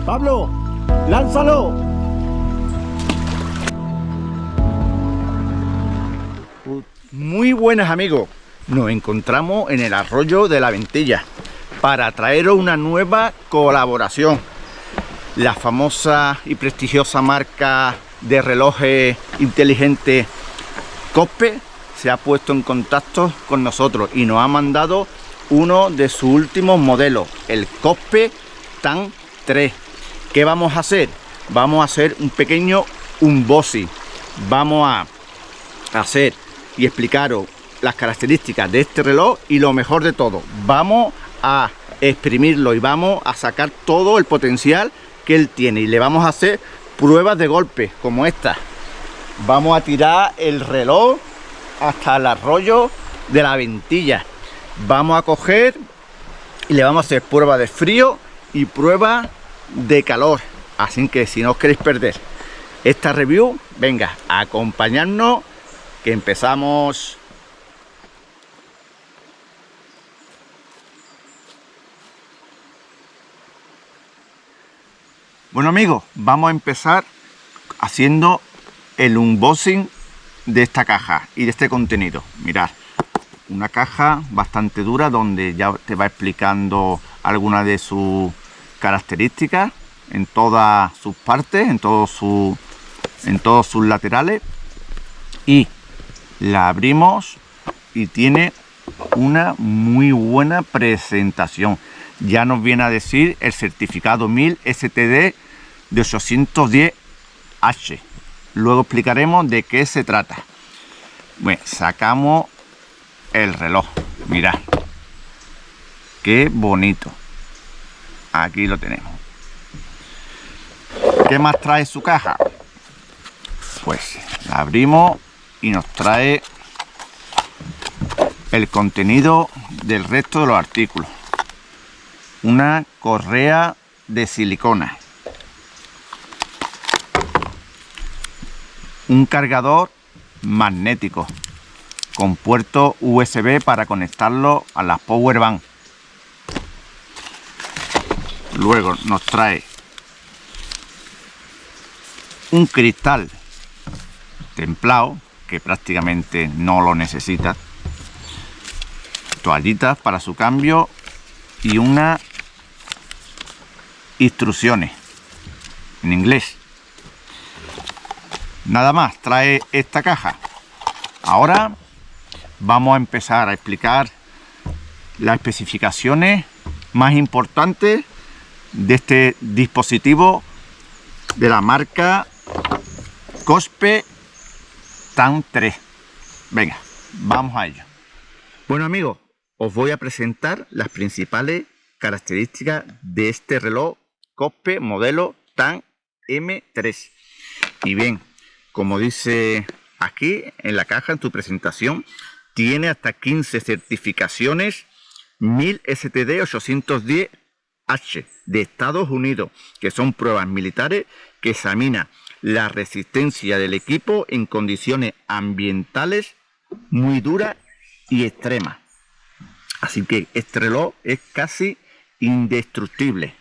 Pablo, lánzalo. Muy buenas amigos, nos encontramos en el arroyo de la Ventilla para traeros una nueva colaboración. La famosa y prestigiosa marca de relojes inteligentes Cospe se ha puesto en contacto con nosotros y nos ha mandado uno de sus últimos modelos, el Cospe TAN 3. ¿Qué vamos a hacer? Vamos a hacer un pequeño unboxing. Vamos a hacer y explicaros las características de este reloj y lo mejor de todo, vamos a exprimirlo y vamos a sacar todo el potencial que él tiene y le vamos a hacer pruebas de golpe como esta. Vamos a tirar el reloj hasta el arroyo de la Ventilla. Vamos a coger y le vamos a hacer prueba de frío y prueba de calor. Así que si no os queréis perder esta review, venga, a acompañarnos que empezamos. Bueno amigos, vamos a empezar haciendo el unboxing de esta caja y de este contenido. Mirad, una caja bastante dura donde ya te va explicando algunas de sus características en todas sus partes, en todos sus laterales, y la abrimos y tiene una muy buena presentación. Ya nos viene a decir el certificado 1000 STD de 810H. Luego explicaremos de qué se trata. Bueno, sacamos el reloj. Mirad qué bonito. Aquí lo tenemos. ¿Qué más trae su caja? Pues la abrimos y nos trae el contenido del resto de los artículos. Una correa de silicona, un cargador magnético con puerto USB para conectarlo a las power bank. Luego nos trae un cristal templado que prácticamente no lo necesita, toallitas para su cambio y unas instrucciones en inglés. Nada más trae esta caja. Ahora vamos a empezar a explicar las especificaciones más importantes de este dispositivo de la marca Cospe TAN 3. Venga, vamos a ello. Bueno amigos, os voy a presentar las principales características de este reloj Cospe modelo TAN M3. Y bien, como dice aquí en la caja, en tu presentación, tiene hasta 15 certificaciones 1000 STD 810H de Estados Unidos, que son pruebas militares que examinan la resistencia del equipo en condiciones ambientales muy duras y extremas. Así que este reloj es casi indestructible.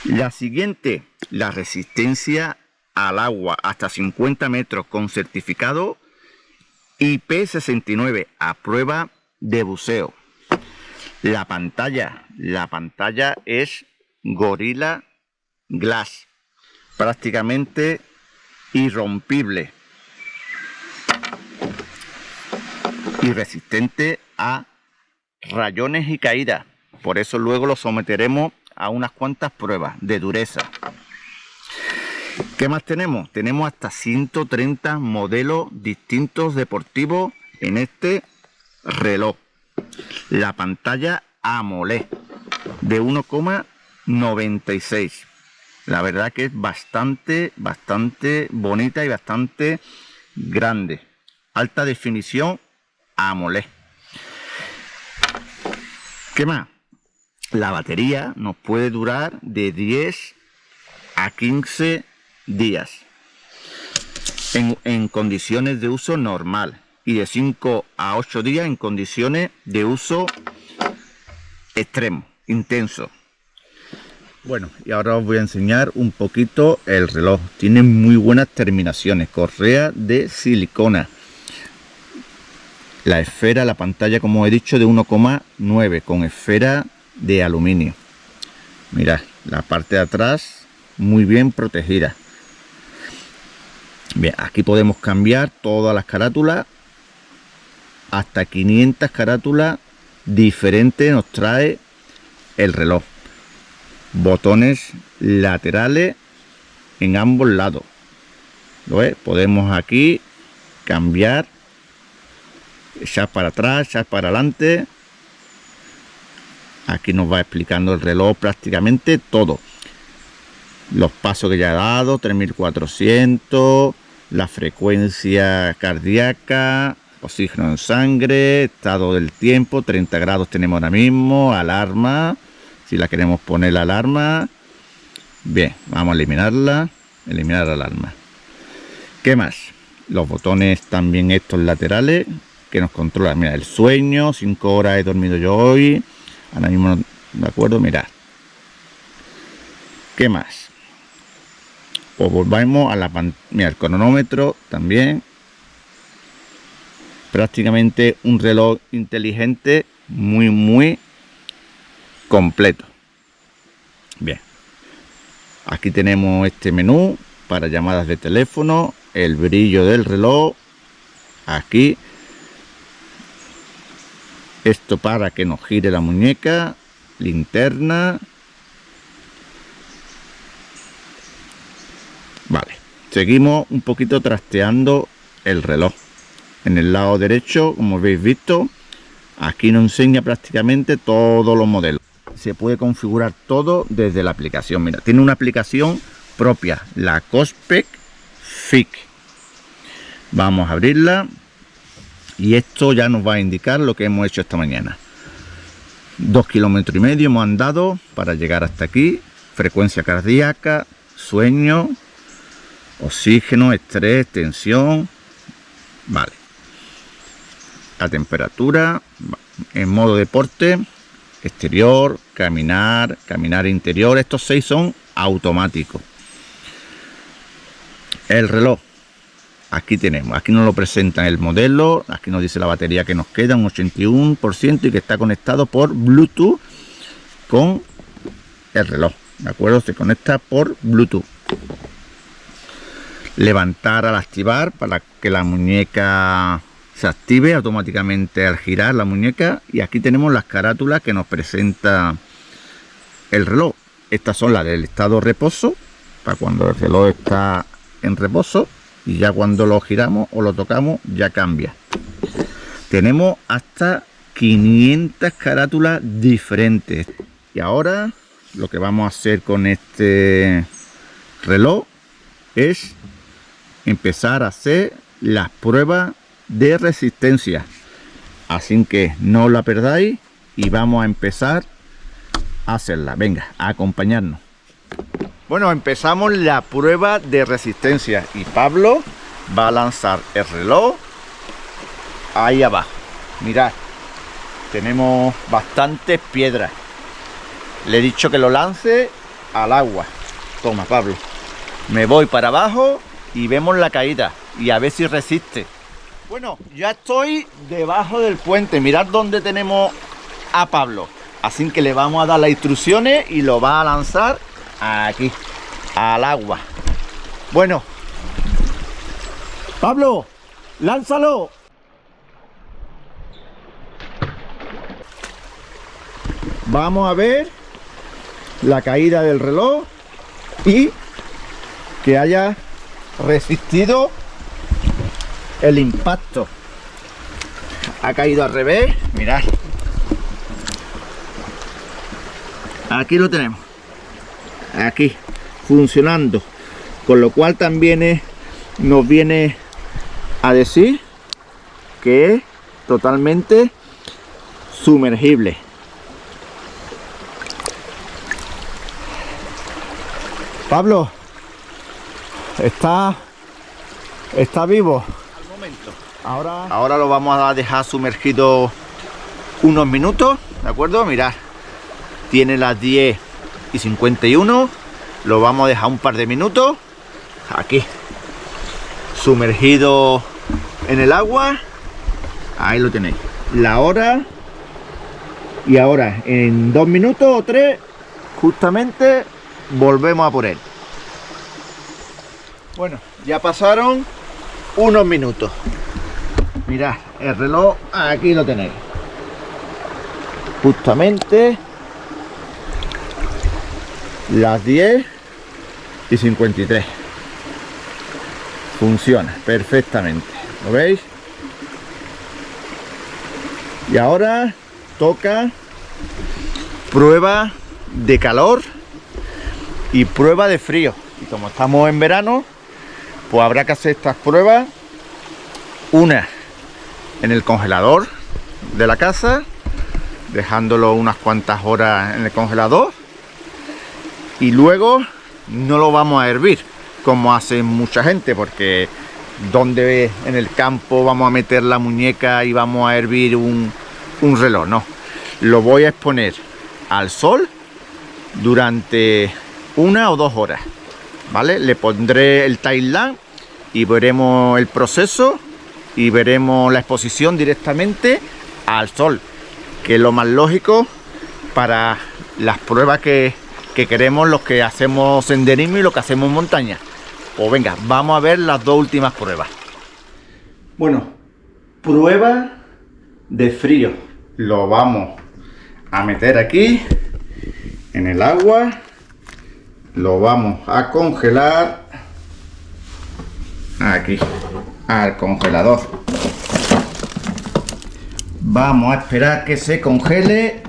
La siguiente, la resistencia al agua hasta 50 metros con certificado IP69 a prueba de buceo. La pantalla es Gorilla Glass, prácticamente irrompible y resistente a rayones y caídas. Por eso luego lo someteremos a unas cuantas pruebas de dureza. ¿Qué más tenemos? Tenemos hasta 130 modelos distintos deportivos en este reloj. La pantalla AMOLED de 1,96. La verdad que es bastante bonita y bastante grande. Alta definición AMOLED. ¿Qué más? La batería nos puede durar de 10 a 15 días en condiciones de uso normal y de 5 a 8 días en condiciones de uso extremo, intenso. Bueno, y ahora os voy a enseñar un poquito el reloj. Tiene muy buenas terminaciones, correa de silicona. La esfera, la pantalla, como he dicho, de 1,9 con esfera de aluminio. Mirad, la parte de atrás muy bien protegida. Bien, aquí podemos cambiar todas las carátulas. Hasta 500 carátulas diferentes nos trae el reloj. Botones laterales en ambos lados. ¿Lo ves? Podemos aquí cambiar, echar para atrás, echar para adelante. Aquí nos va explicando el reloj prácticamente todo. Los pasos que ya ha dado, 3400, la frecuencia cardíaca, oxígeno en sangre, estado del tiempo, 30 grados tenemos ahora mismo, alarma. Si la queremos poner la alarma. Bien, vamos a eliminarla. Eliminar la alarma. ¿Qué más? Los botones también estos laterales que nos controlan. Mira, el sueño, 5 horas he dormido yo hoy. Ahora mismo, ¿de acuerdo? Mirad. ¿Qué más? Pues volvamos a la pantalla. Mira, el cronómetro también. Prácticamente un reloj inteligente muy completo. Bien, aquí tenemos este menú para llamadas de teléfono, el brillo del reloj, aquí esto para que nos gire la muñeca, linterna. Vale, seguimos un poquito trasteando el reloj. En el lado derecho, como habéis visto, aquí nos enseña prácticamente todos los modelos. Se puede configurar todo desde la aplicación. Mira, tiene una aplicación propia, la Cospec Fit. Vamos a abrirla y esto ya nos va a indicar lo que hemos hecho esta mañana. 2,5 kilómetros hemos andado para llegar hasta aquí. Frecuencia cardíaca, sueño, oxígeno, estrés, tensión. Vale. La temperatura en modo deporte, exterior, caminar, caminar interior. Estos 6 son automáticos. El reloj, aquí tenemos, aquí nos lo presentan el modelo, aquí nos dice la batería que nos queda, un 81%, y que está conectado por Bluetooth con el reloj, ¿de acuerdo? Se conecta por Bluetooth. Levantar al activar para que la muñeca se active automáticamente al girar la muñeca. Y aquí tenemos las carátulas que nos presenta el reloj. Estas son las del estado reposo, para cuando el reloj está en reposo, y ya cuando lo giramos o lo tocamos ya cambia. Tenemos hasta 500 carátulas diferentes. Y ahora lo que vamos a hacer con este reloj es empezar a hacer las pruebas de resistencia, así que no la perdáis y vamos a empezar a hacerla. Venga, a acompañarnos. Bueno, empezamos la prueba de resistencia y Pablo va a lanzar el reloj ahí abajo. Mirad, tenemos bastantes piedras. Le he dicho que lo lance al agua. Toma, Pablo, me voy para abajo y vemos la caída y a ver si resiste. Bueno, ya estoy debajo del puente. Mirad dónde tenemos a Pablo. Así que le vamos a dar las instrucciones y lo va a lanzar aquí, al agua. Bueno, Pablo, lánzalo. vamos a ver la caída del reloj y que haya resistido el impacto. Ha caído al revés, mirad. Aquí lo tenemos, aquí funcionando, con lo cual también nos viene a decir que es totalmente sumergible. Pablo, está vivo. Al momento. Ahora Ahora lo vamos a dejar sumergido unos minutos, ¿de acuerdo? Mirad, tiene las 10 10:51. Lo vamos a dejar un par de minutos aquí, sumergido en el agua. Ahí lo tenéis, la hora. Y ahora en 2 minutos o 3 justamente volvemos a por él. Bueno, ya pasaron unos minutos. Mirad, el reloj aquí lo tenéis, justamente las 10:53. Funciona perfectamente, ¿lo veis? Y ahora toca prueba de calor y prueba de frío. Y como estamos en verano, pues habrá que hacer estas pruebas, una en el congelador de la casa, dejándolo unas cuantas horas en el congelador, y luego no lo vamos a hervir como hace mucha gente, porque donde en el campo vamos a meter la muñeca y vamos a hervir un reloj. No, lo voy a exponer al sol durante 1 o 2 horas, ¿vale? Le pondré el time lapse y veremos el proceso y veremos la exposición directamente al sol, que es lo más lógico para las pruebas que queremos los que hacemos senderismo y los que hacemos montaña. Pues venga, vamos a ver las 2 últimas pruebas. Bueno, prueba de frío. Lo vamos a meter aquí en el agua, lo vamos a congelar aquí al congelador. Vamos a esperar que se congele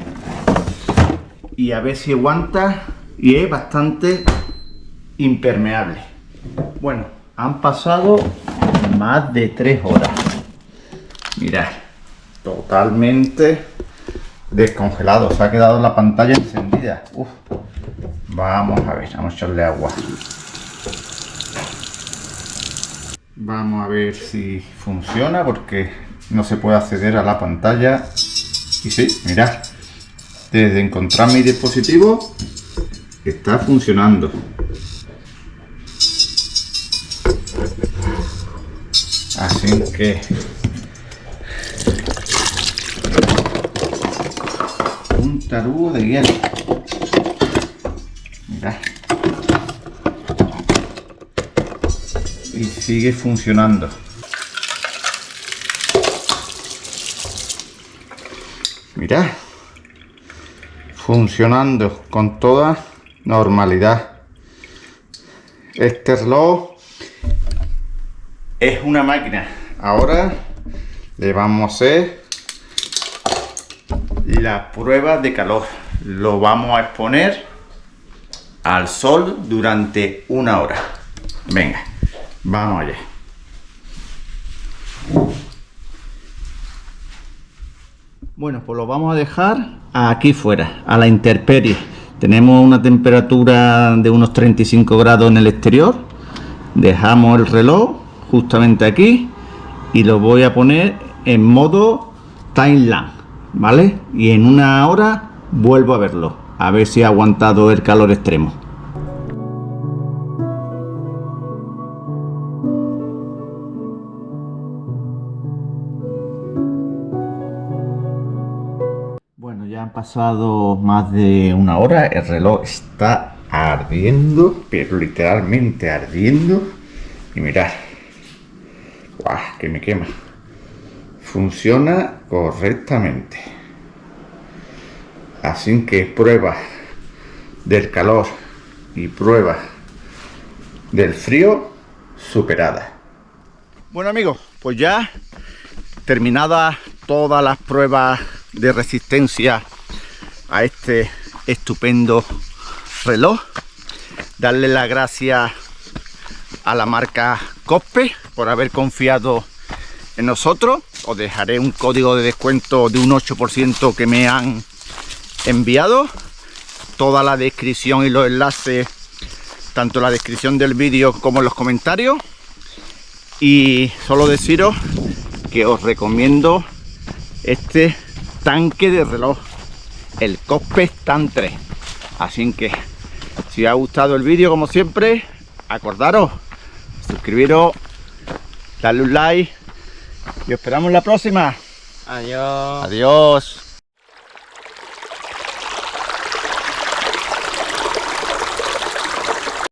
y a ver si aguanta, y es bastante impermeable. Bueno, han pasado más de 3 horas. Mirad, totalmente descongelado. Se ha quedado la pantalla encendida. Uf. Vamos a ver, vamos a echarle agua. Vamos a ver si funciona, porque no se puede acceder a la pantalla. Y sí, mirad, desde encontrar mi dispositivo está funcionando. Así que un tarugo de hielo. Mirad. Y sigue funcionando. Mirad. Funcionando con toda normalidad. Este reloj es una máquina. Ahora le vamos a hacer la prueba de calor. Lo vamos a exponer al sol durante 1 hora. Venga, vamos allá. Bueno, pues lo vamos a dejar aquí fuera, a la intemperie. Tenemos una temperatura de unos 35 grados en el exterior. Dejamos el reloj justamente aquí y lo voy a poner en modo time lapse, ¿vale? Y en 1 hora vuelvo a verlo, a ver si ha aguantado el calor extremo. Bueno, ya han pasado más de 1 hora, el reloj está ardiendo, pero literalmente ardiendo. Y mirad, ¡guau!, que me quema. Funciona correctamente. Así que pruebas del calor y pruebas del frío superadas. Bueno amigos, pues ya terminadas todas las pruebas de resistencia a este estupendo reloj, darle las gracias a la marca Cospe por haber confiado en nosotros. Os dejaré un código de descuento de un 8% que me han enviado. Toda la descripción y los enlaces, tanto en la descripción del vídeo como en los comentarios. Y solo deciros que os recomiendo este tanque de reloj, el Cospe Tan 3. Así que Si os ha gustado el vídeo, como siempre, acordaros, suscribiros, darle un like y os esperamos en la próxima. Adiós. Adiós.